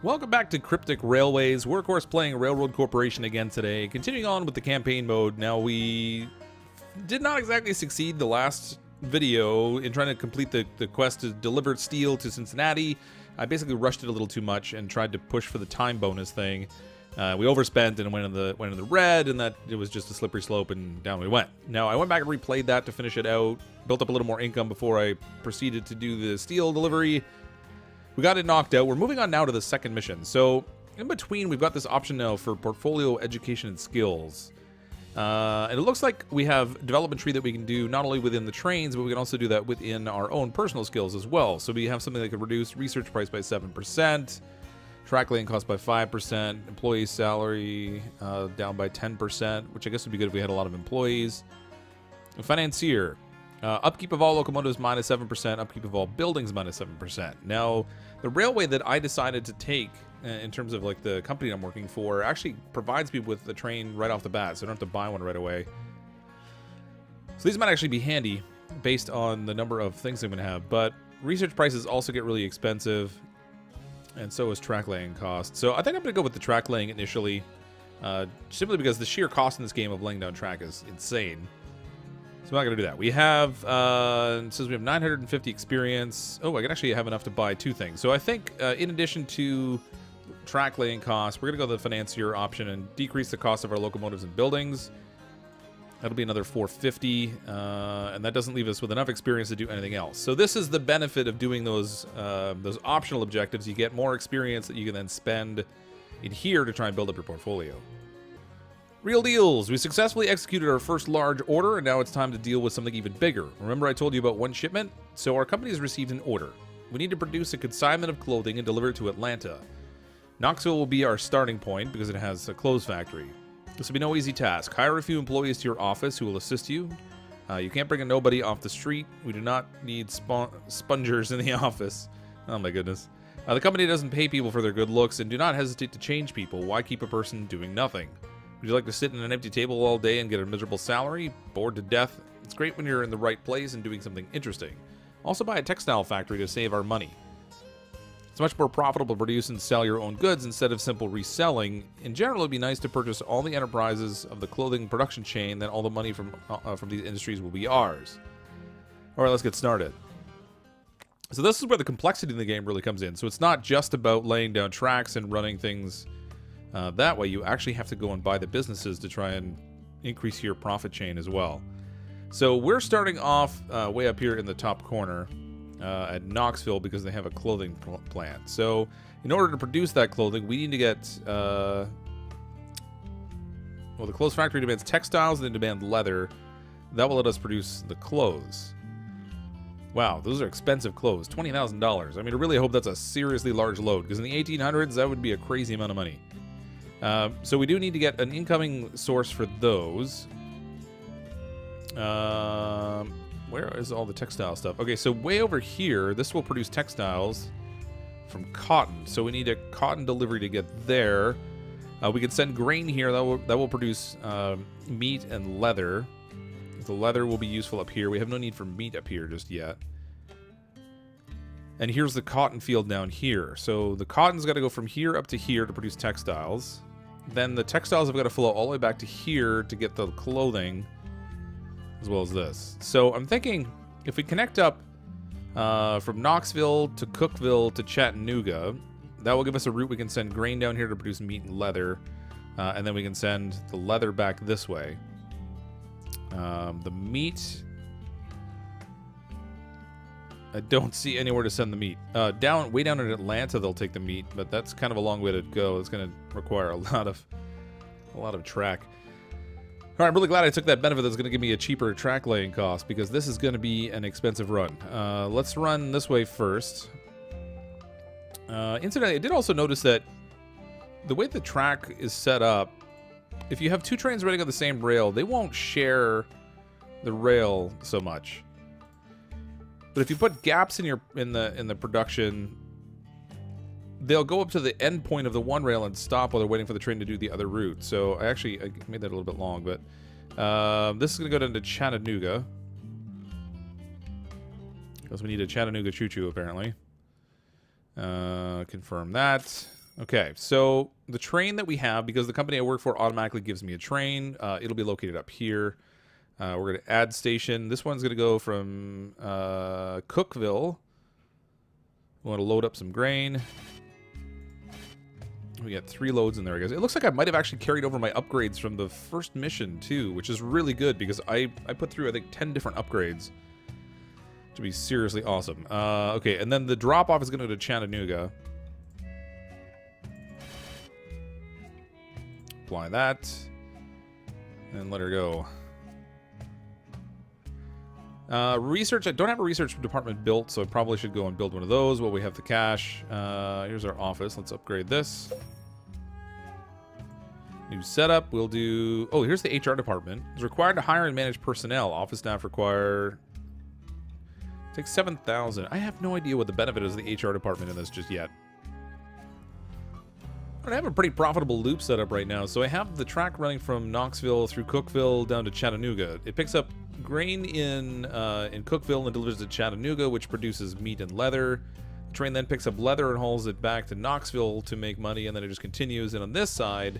Welcome back to Cryptic Railways. We're, of course, playing Railroad Corporation again today. Continuing on with the campaign mode. Now, we did not exactly succeed the last video in trying to complete the quest to deliver steel to Cincinnati. I basically rushed it a little too much and tried to push for the time bonus thing. We overspent and went in the red, and that it was just a slippery slope, and down we went. Now, I went back and replayed that to finish it out, built up a little more income before I proceeded to do the steel delivery. We got it knocked out. We're moving on now to the second mission. So, in between, we've got this option now for portfolio, education, and skills. And it looks like we have a development tree that we can do not only within the trains, but we can also do that within our own personal skills as well. So we have something that could reduce research price by 7%, track lane cost by 5%, employee salary down by 10%, which I guess would be good if we had a lot of employees. A financier. Upkeep of all locomotives minus 7%, upkeep of all buildings minus 7%. Now, the railway that I decided to take in terms of like the company I'm working for actually provides me with the train right off the bat, so I don't have to buy one right away. So these might actually be handy based on the number of things I'm going to have, but research prices also get really expensive, and so is track laying costs. So I think I'm going to go with the track laying initially, simply because the sheer cost in this game of laying down track is insane. So I'm not going to do that. We have, it says we have 950 experience. Oh, I can actually have enough to buy two things. So I think in addition to track laying costs, we're going to go the financier option and decrease the cost of our locomotives and buildings. That'll be another 450, and that doesn't leave us with enough experience to do anything else. So this is the benefit of doing those optional objectives. You get more experience that you can then spend in here to try and build up your portfolio. Real deals. We successfully executed our first large order, and now it's time to deal with something even bigger. Remember I told you about one shipment? So our company has received an order. We need to produce a consignment of clothing and deliver it to Atlanta. Knoxville will be our starting point because it has a clothes factory. This will be no easy task. Hire a few employees to your office who will assist you. You can't bring a nobody off the street. We do not need spongers in the office. Oh my goodness. The company doesn't pay people for their good looks, and do not hesitate to change people. Why keep a person doing nothing? Would you like to sit in an empty table all day and get a miserable salary? Bored to death? It's great when you're in the right place and doing something interesting. Also buy a textile factory to save our money. It's much more profitable to produce and sell your own goods instead of simple reselling. In general, it'd be nice to purchase all the enterprises of the clothing production chain, then all the money from these industries will be ours. Alright, let's get started. So this is where the complexity in the game really comes in. So it's not just about laying down tracks and running things that way. You actually have to go and buy the businesses to try and increase your profit chain as well. So we're starting off way up here in the top corner at Knoxville because they have a clothing plant. So in order to produce that clothing, we need to get... well, the clothes factory demands textiles and they demand leather. That will let us produce the clothes. Wow, those are expensive clothes. $20,000. I mean, I really hope that's a seriously large load, because in the 1800s, that would be a crazy amount of money. So we do need to get an incoming source for those. Where is all the textile stuff? Okay, so way over here, this will produce textiles from cotton. So we need a cotton delivery to get there. We can send grain here. That will produce meat and leather. The leather will be useful up here. We have no need for meat up here just yet. And here's the cotton field down here. So the cotton's got to go from here up to here to produce textiles. Then the textiles have got to flow all the way back to here to get the clothing, as well as this. So I'm thinking if we connect up from Knoxville to Cookeville to Chattanooga, that will give us a route we can send grain down here to produce meat and leather. And then we can send the leather back this way. The meat... I don't see anywhere to send the meat. Way down in Atlanta, they'll take the meat, but that's kind of a long way to go. It's going to require a lot of track. All right, I'm really glad I took that benefit that's going to give me a cheaper track laying cost, because this is going to be an expensive run. Let's run this way first. Incidentally, I did also notice that the way the track is set up, if you have two trains running on the same rail, they won't share the rail so much. But if you put gaps in the production, they'll go up to the end point of the one rail and stop while they're waiting for the train to do the other route. So I made that a little bit long, but this is going to go down to Chattanooga. Because we need a Chattanooga choo-choo, apparently. Confirm that. Okay, so the train that we have, because the company I work for automatically gives me a train, it'll be located up here. We're going to add station. This one's going to go from Cookville. We want to load up some grain. We got 3 loads in there, guys. It looks like I might have actually carried over my upgrades from the first mission, too, which is really good because I put through, I think, 10 different upgrades. To be seriously awesome. Okay, and then the drop-off is going to go to Chattanooga. Apply that. And let her go. Research. I don't have a research department built, so I probably should go and build one of those while we have the cash. Here's our office. Let's upgrade this. New setup. We'll do... Oh, here's the HR department. It's required to hire and manage personnel. Office staff require... Take 7,000. I have no idea what the benefit is of the HR department in this just yet. I have a pretty profitable loop set up right now. So I have the track running from Knoxville through Cookville down to Chattanooga. It picks up grain in Cookville and delivers to Chattanooga, which produces meat and leather. The train then picks up leather and hauls it back to Knoxville to make money, and then it just continues. And on this side,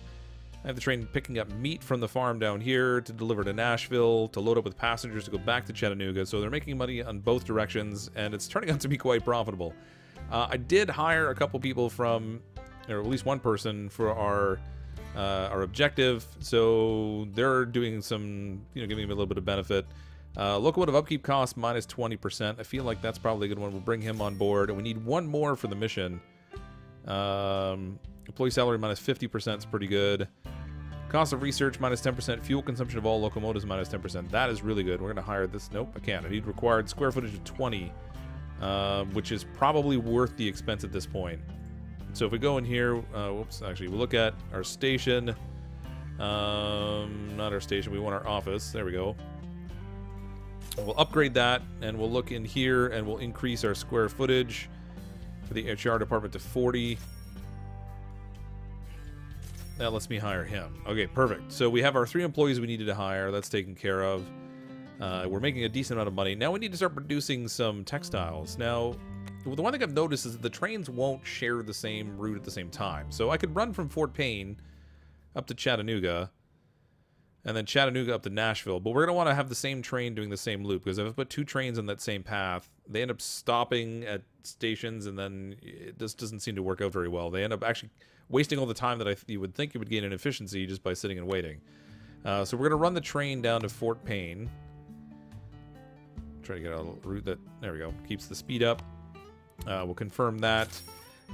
I have the train picking up meat from the farm down here to deliver to Nashville, to load up with passengers to go back to Chattanooga. So they're making money on both directions, and it's turning out to be quite profitable. I did hire a couple people from... or at least one person for our objective, so they're doing some, giving them a little bit of benefit. Locomotive upkeep cost minus 20%. I feel like that's probably a good one. We'll bring him on board, and we need one more for the mission. Employee salary minus 50% is pretty good. Cost of research minus 10%. Fuel consumption of all locomotives minus 10%. That is really good. We're going to hire this. Nope, I can't. I need required square footage of 20, which is probably worth the expense at this point. So if we go in here, whoops, actually, we'll look at our station. Not our station, we want our office. There we go. We'll upgrade that, and we'll look in here, and we'll increase our square footage for the HR department to 40. That lets me hire him. Okay, perfect. So we have our 3 employees we needed to hire. That's taken care of. We're making a decent amount of money. Now we need to start producing some textiles. Now... well, the one thing I've noticed is that the trains won't share the same route at the same time. So I could run from Fort Payne up to Chattanooga, and then Chattanooga up to Nashville. But we're going to want to have the same train doing the same loop, because if I put 2 trains on that same path, they end up stopping at stations, and then it just doesn't seem to work out very well. They end up actually wasting all the time that you would think you would gain in efficiency just by sitting and waiting. So we're going to run the train down to Fort Payne. Try to get a route that, there we go, keeps the speed up. We'll confirm that.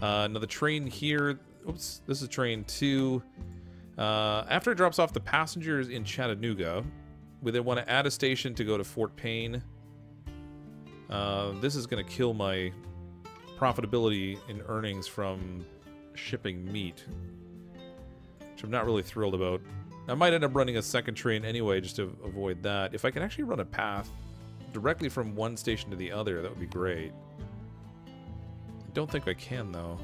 Now the train here, oops, this is train 2. After it drops off the passengers in Chattanooga, we then want to add a station to go to Fort Payne. This is going to kill my profitability in earnings from shipping meat, which I'm not really thrilled about. I might end up running a second train anyway just to avoid that. If I can actually run a path directly from one station to the other, that would be great. Don't think I can, though.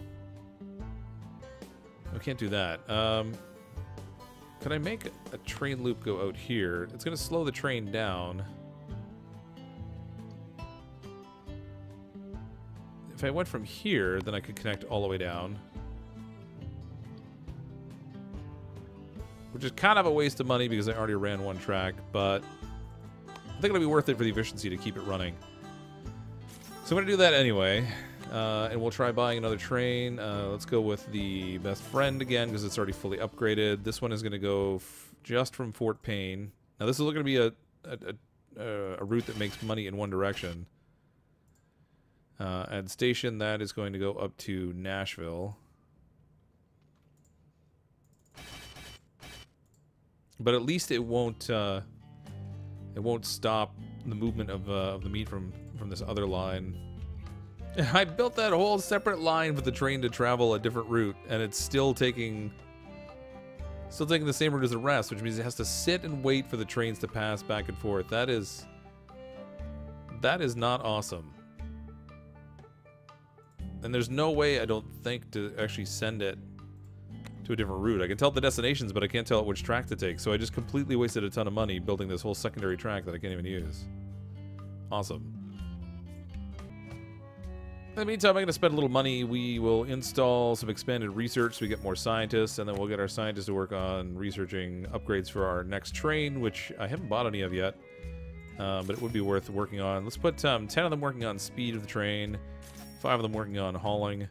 I can't do that. Can I make a train loop go out here? It's going to slow the train down. If I went from here, then I could connect all the way down. Which is kind of a waste of money because I already ran one track, but I think it'll be worth it for the efficiency to keep it running. So I'm going to do that anyway. And we'll try buying another train. Let's go with the best friend again because it's already fully upgraded. This one is going to go just from Fort Payne. Now this is going to be a route that makes money in one direction. Add station, that is going to go up to Nashville. But at least it won't stop the movement of the meat from this other line. I built that whole separate line for the train to travel a different route, and it's still taking the same route as the rest, which means it has to sit and wait for the trains to pass back and forth. That is not awesome. And there's no way, I don't think, to actually send it to a different route. I can tell it the destinations, but I can't tell it which track to take. So I just completely wasted a ton of money building this whole secondary track that I can't even use. Awesome. In the meantime, I'm going to spend a little money. We will install some expanded research so we get more scientists, and then we'll get our scientists to work on researching upgrades for our next train, which I haven't bought any of yet, but it would be worth working on. Let's put 10 of them working on speed of the train, 5 of them working on hauling.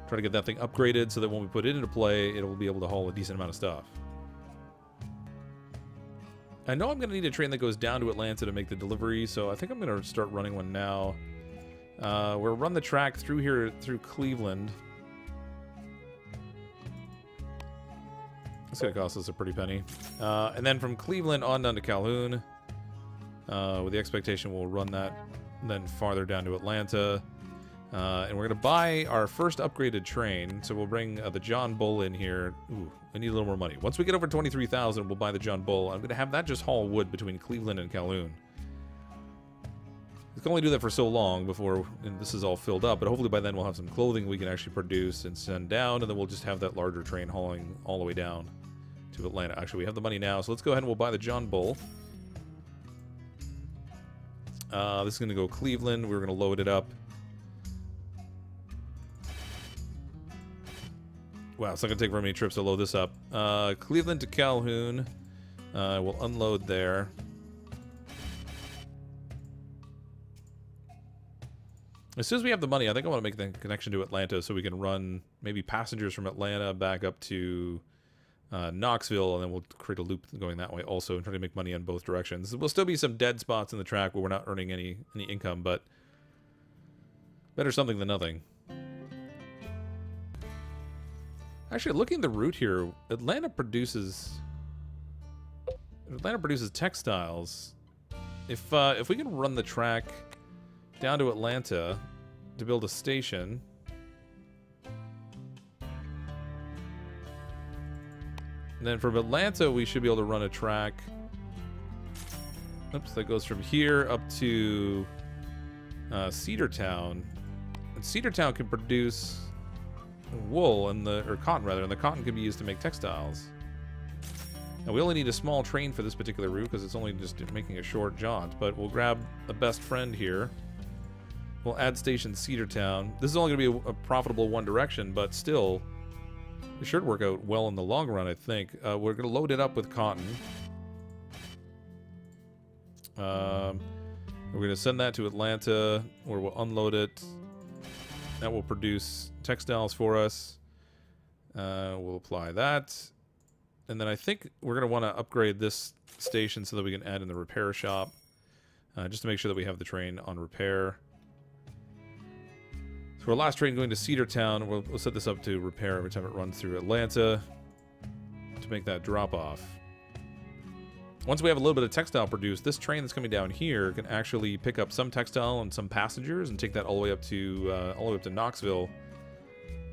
Try to get that thing upgraded so that when we put it into play, it will be able to haul a decent amount of stuff. I know I'm going to need a train that goes down to Atlanta to make the delivery, so I think I'm going to start running one now. We'll run the track through here, through Cleveland. It's going to cost us a pretty penny. And then from Cleveland on down to Calhoun, with the expectation we'll run that then farther down to Atlanta. And we're going to buy our first upgraded train, so we'll bring the John Bull in here. Ooh, I need a little more money. Once we get over 23,000, we'll buy the John Bull. I'm going to have that just haul wood between Cleveland and Calhoun. We can only do that for so long before this is all filled up, but hopefully by then we'll have some clothing we can actually produce and send down, and then we'll just have that larger train hauling all the way down to Atlanta. Actually, we have the money now, so let's go ahead and we'll buy the John Bull. This is going to go Cleveland. We're going to load it up. Wow, it's not going to take very many trips to load this up. Cleveland to Calhoun. We'll unload there. As soon as we have the money, I think I want to make the connection to Atlanta so we can run maybe passengers from Atlanta back up to Knoxville, and then we'll create a loop going that way also and try to make money on both directions. There'll still be some dead spots in the track where we're not earning any income, but better something than nothing. Actually, looking at the route here, Atlanta produces textiles. If we can run the track down to Atlanta to build a station, and then from Atlanta we should be able to run a track. Oops, that goes from here up to Cedartown, and Cedartown can produce wool or cotton rather, and the cotton can be used to make textiles. Now we only need a small train for this particular route because it's only just making a short jaunt, but we'll grab a best friend here. We'll add station Cedartown. This is only going to be a profitable one direction, but still it should work out well in the long run, I think. We're going to load it up with cotton. We're going to send that to Atlanta where we'll unload it. That will produce textiles for us. We'll apply that. And then I think we're going to want to upgrade this station so that we can add in the repair shop. Just to make sure that we have the train on repair. So our last train going to Cedartown, we'll set this up to repair every time it runs through Atlanta to make that drop off. Once we have a little bit of textile produced, this train that's coming down here can actually pick up some textile and some passengers and take that all the way up to Knoxville,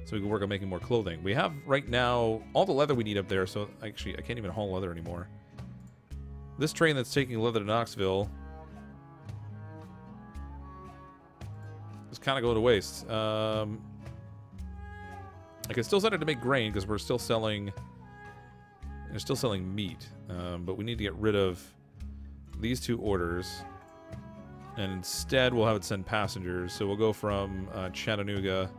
so we can work on making more clothing. We have right now all the leather we need up there, so actually I can't even haul leather anymore. This train that's taking leather to Knoxville is kind of going to waste. I can still send it to make grain because we're still selling. They're still selling meat, but we need to get rid of these two orders, and instead we'll have it send passengers. So we'll go from Chattanooga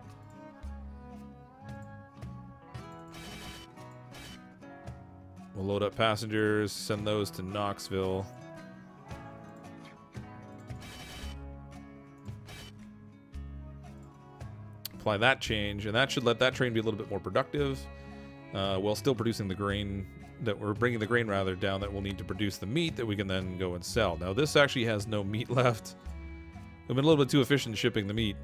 we'll load up passengers, send those to Knoxville. Apply that change, and that should let that train be a little bit more productive. While still producing the grain that we're bringing the grain rather down that we'll need to produce the meat that we can then go and sell. Now this actually has no meat left. We've been a little bit too efficient shipping the meat.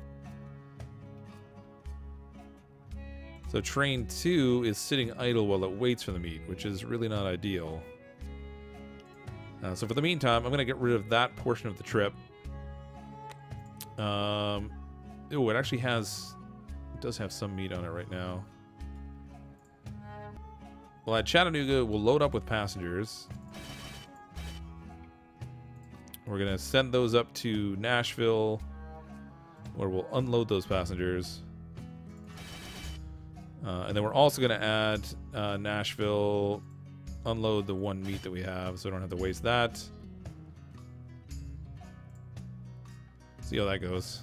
So train 2 is sitting idle while it waits for the meat, which is really not ideal. So for the meantime, I'm going to get rid of that portion of the trip. Oh, it actually does have some meat on it right now. Well, at Chattanooga, we'll load up with passengers. We're going to send those up to Nashville, where we'll unload those passengers. And then we're also going to add Nashville, unload the one meat that we have, so we don't have to waste that. So See how that goes.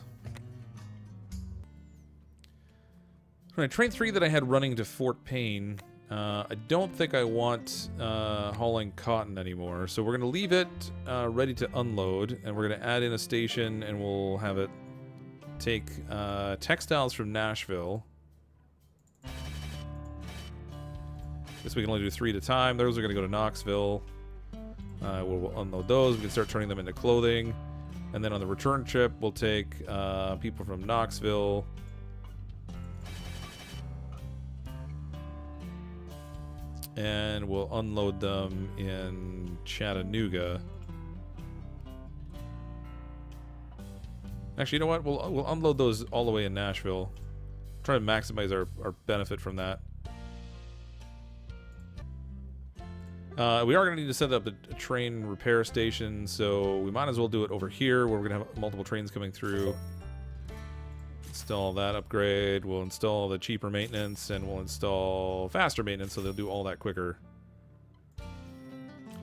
Alright, train 3 that I had running to Fort Payne. I don't think I want hauling cotton anymore, so we're going to leave it ready to unload, and we're going to add in a station, and we'll have it take textiles from Nashville. Guess we can only do 3 at a time. Those are going to go to Knoxville. We'll unload those. We can start turning them into clothing. And then on the return trip, we'll take people from Knoxville. And we'll unload them in Chattanooga. Actually, you know what? We'll unload those all the way in Nashville. Try to maximize our benefit from that. We are going to need to set up a train repair station, so we might as well do it over here where we're going to have multiple trains coming through. Install that upgrade. We'll install the cheaper maintenance, and we'll install faster maintenance, so they'll do all that quicker.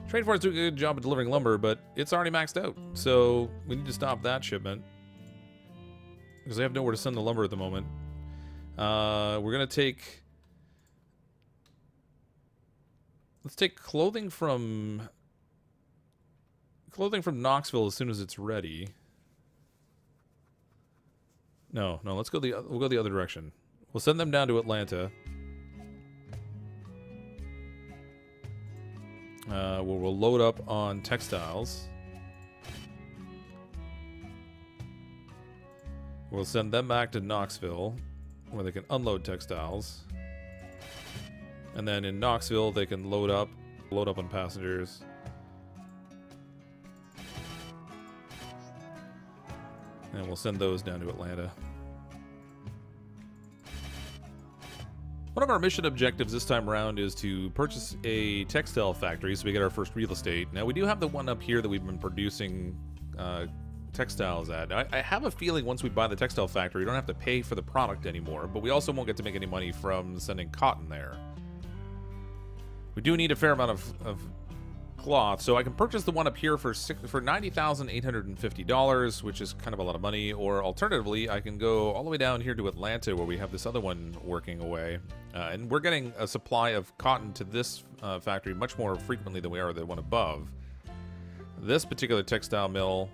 Train 4 is doing a good job of delivering lumber, but it's already maxed out, so we need to stop that shipment because they have nowhere to send the lumber at the moment. We're going to take... Let's take clothing from Knoxville as soon as it's ready. No, let's go we'll go the other direction. We'll send them down to Atlanta. We'll load up on textiles. We'll send them back to Knoxville, where they can unload textiles. And then in Knoxville, they can load up on passengers. And we'll send those down to Atlanta. One of our mission objectives this time around is to purchase a textile factory so we get our first real estate. Now, we do have the one up here that we've been producing textiles at. I have a feeling once we buy the textile factory, we don't have to pay for the product anymore, but we also won't get to make any money from sending cotton there. We do need a fair amount of cloth, so I can purchase the one up here for $90,850, which is kind of a lot of money, or alternatively, I can go all the way down here to Atlanta where we have this other one working away. And we're getting a supply of cotton to this factory much more frequently than we are the one above. This particular textile mill,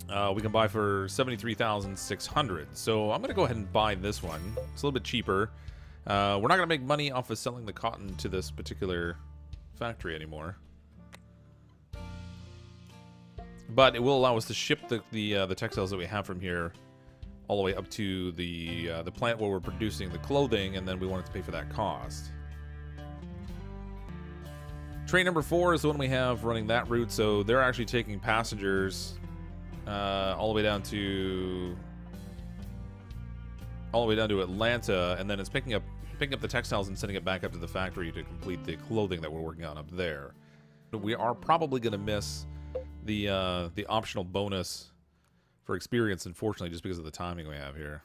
we can buy for $73,600. So I'm going to go ahead and buy this one. It's a little bit cheaper. We're not going to make money off of selling the cotton to this particular factory anymore, but it will allow us to ship the textiles that we have from here all the way up to the plant where we're producing the clothing, and then we wanted to pay for that cost. Train number 4 is the one we have running that route, so they're actually taking passengers all the way down to Atlanta, and then it's picking up the textiles and sending it back up to the factory to complete the clothing that we're working on up there. We are probably going to miss the optional bonus for experience, unfortunately, just because of the timing we have here.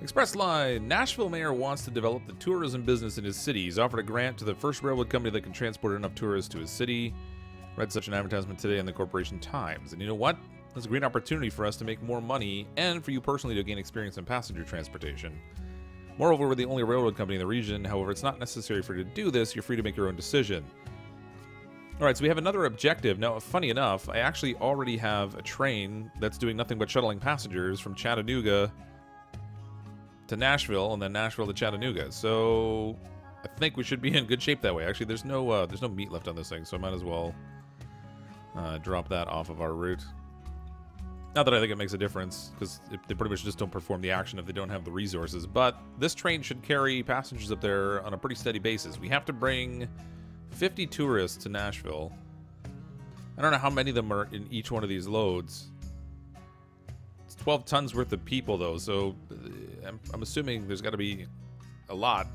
Express line. Nashville mayor wants to develop the tourism business in his city. He's offered a grant to the first railroad company that can transport enough tourists to his city. Read such an advertisement today in the Corporation Times. And you know what? There's a great opportunity for us to make more money and for you personally to gain experience in passenger transportation. Moreover, we're the only railroad company in the region. However, it's not necessary for you to do this. You're free to make your own decision. Alright, so we have another objective. Now, funny enough, I actually already have a train that's doing nothing but shuttling passengers from Chattanooga to Nashville and then Nashville to Chattanooga. So I think we should be in good shape that way. Actually, there's no meat left on this thing, so I might as well drop that off of our route. Not that I think it makes a difference, because they pretty much just don't perform the action if they don't have the resources. But this train should carry passengers up there on a pretty steady basis. We have to bring 50 tourists to Nashville. I don't know how many of them are in each one of these loads. It's 12 tons worth of people, though, so I'm assuming there's got to be a lot.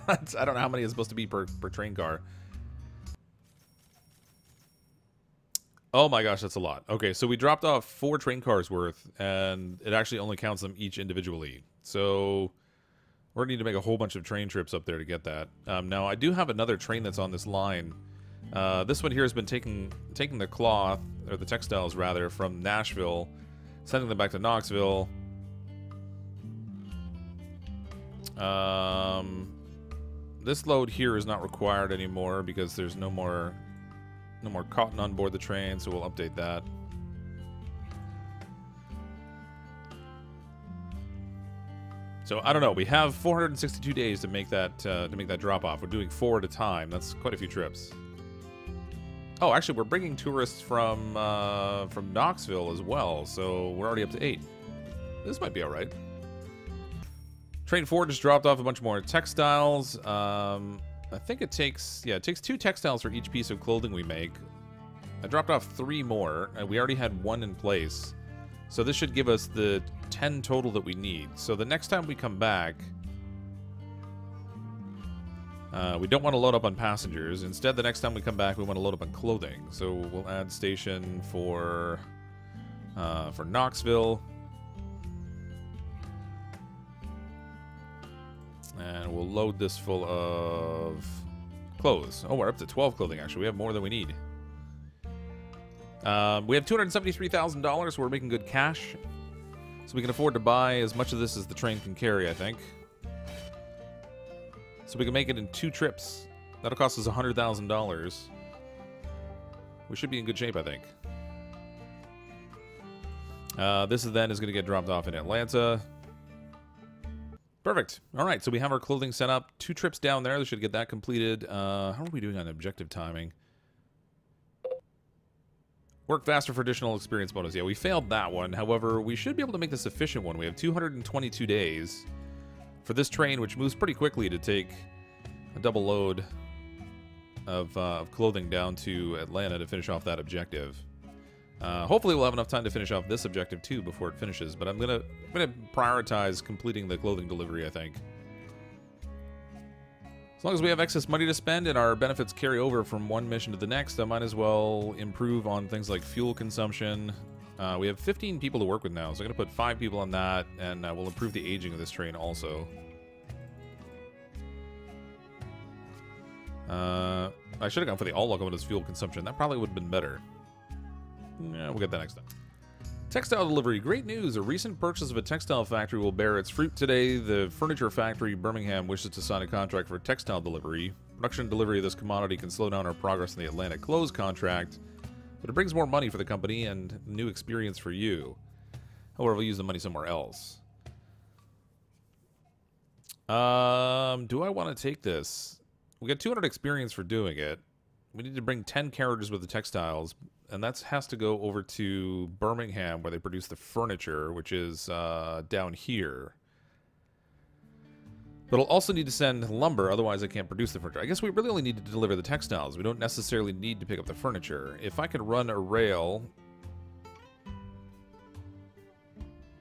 I don't know how many it's supposed to be per train car. Oh my gosh, that's a lot. Okay, so we dropped off 4 train cars worth, and it actually only counts them each individually. So we're going to need to make a whole bunch of train trips up there to get that. Now, I do have another train that's on this line. This one here has been taking the cloth or the textiles rather, from Nashville, sending them back to Knoxville. This load here is not required anymore because there's no more cotton on board the train, so we'll update that. So I don't know. We have 462 days to make that drop off. We're doing 4 at a time. That's quite a few trips. Oh, actually, we're bringing tourists from Knoxville as well, so we're already up to 8. This might be all right. Train 4 just dropped off a bunch more textiles. I think it takes 2 textiles for each piece of clothing we make. I dropped off 3 more, and we already had 1 in place. So this should give us the 10 total that we need. So the next time we come back, we don't want to load up on passengers. Instead, the next time we come back, we want to load up on clothing. So we'll add station for Knoxville. And we'll load this full of clothes. Oh, we're up to 12 clothing, actually. We have more than we need. We have $273,000, so we're making good cash. So we can afford to buy as much of this as the train can carry, I think. So we can make it in 2 trips. That'll cost us $100,000. We should be in good shape, I think. This then is going to get dropped off in Atlanta. Perfect. All right, so we have our clothing set up. 2 trips down there. They should get that completed. How are we doing on objective timing? Work faster for additional experience bonus. Yeah, we failed that one. However, we should be able to make this efficient one. We have 222 days for this train, which moves pretty quickly to take a double load of clothing down to Atlanta to finish off that objective. Hopefully we'll have enough time to finish off this objective too before it finishes, but I'm gonna prioritize completing the clothing delivery, I think. As long as we have excess money to spend and our benefits carry over from one mission to the next, I might as well improve on things like fuel consumption. We have 15 people to work with now, so I'm going to put 5 people on that, and we'll improve the aging of this train also. I should have gone for the all locomotives fuel consumption. That probably would have been better. Yeah, we'll get that next time. Textile Delivery. Great news. A recent purchase of a textile factory will bear its fruit today. The furniture factory Birmingham wishes to sign a contract for textile delivery. Production and delivery of this commodity can slow down our progress in the Atlantic close contract, but it brings more money for the company and new experience for you. However, we'll use the money somewhere else. Do I want to take this? We get 200 experience for doing it. We need to bring 10 carriages with the textiles, and that has to go over to Birmingham where they produce the furniture, which is down here. But I'll also need to send lumber, otherwise I can't produce the furniture. I guess we really only need to deliver the textiles. We don't necessarily need to pick up the furniture. If I could run a rail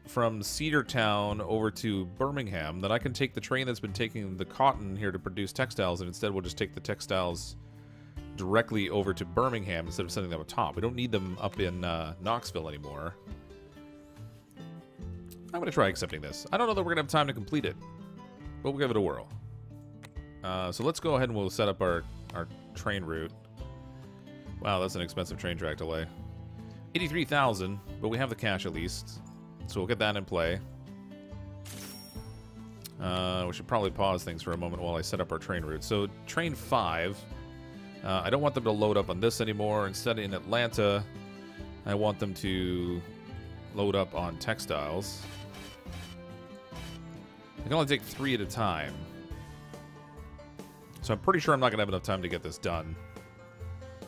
from Cedartown over to Birmingham, then I can take the train that's been taking the cotton here to produce textiles, and instead we'll just take the textiles directly over to Birmingham instead of sending them up top. We don't need them up in Knoxville anymore. I'm going to try accepting this. I don't know that we're going to have time to complete it, but we'll give it a whirl. So let's go ahead and we'll set up our train route. Wow, that's an expensive train track delay. 83,000, but we have the cash at least. So we'll get that in play. We should probably pause things for a moment while I set up our train route. So train 5... I don't want them to load up on this anymore. Instead, in Atlanta, I want them to load up on textiles. I can only take 3 at a time. So I'm pretty sure I'm not going to have enough time to get this done.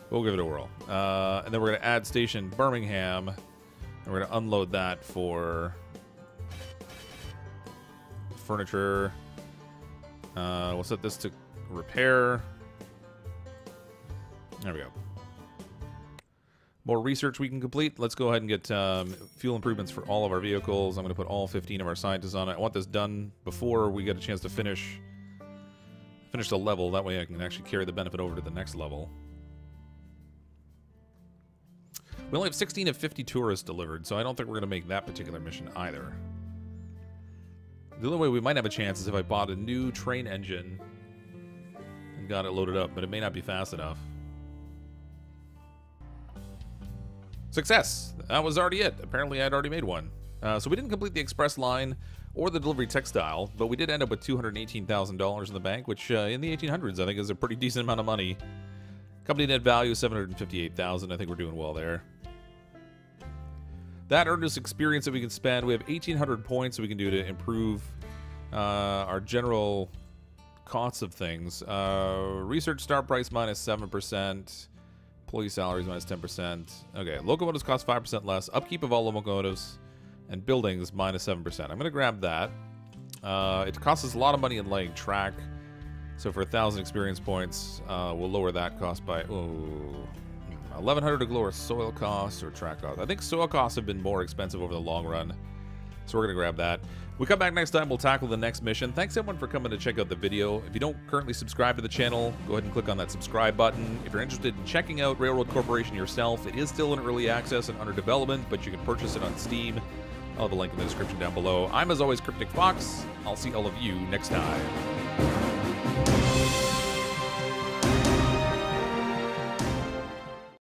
We'll give it a whirl. And then we're going to add station Birmingham. And we're going to unload that for furniture. We'll set this to repair. There we go. More research we can complete. Let's go ahead and get fuel improvements for all of our vehicles. I'm going to put all 15 of our scientists on it. I want this done before we get a chance to finish the level. That way I can actually carry the benefit over to the next level. We only have 16 of 50 tourists delivered, so I don't think we're going to make that particular mission either. The only way we might have a chance is if I bought a new train engine and got it loaded up, but it may not be fast enough. Success! That was already it. Apparently, I'd already made one. So we didn't complete the express line or the delivery textile, but we did end up with $218,000 in the bank, which in the 1800s I think is a pretty decent amount of money. Company net value $758,000. I think we're doing well there. That earned us experience that we can spend. We have 1,800 points that we can do to improve our general costs of things. Research start price minus 7%. Employee salaries minus 10%. Okay, locomotives cost 5% less. Upkeep of all locomotives and buildings minus 7%. I'm going to grab that. It costs us a lot of money in laying track. So for 1,000 experience points, we'll lower that cost by 1,100 to lower soil costs or track costs. I think soil costs have been more expensive over the long run. So we're going to grab that. When we come back next time, we'll tackle the next mission. Thanks everyone for coming to check out the video. If you don't currently subscribe to the channel, go ahead and click on that subscribe button. If you're interested in checking out Railroad Corporation yourself, it is still in early access and under development, but you can purchase it on Steam. I'll have a link in the description down below. I'm, as always, CrypticFox. I'll see all of you next time.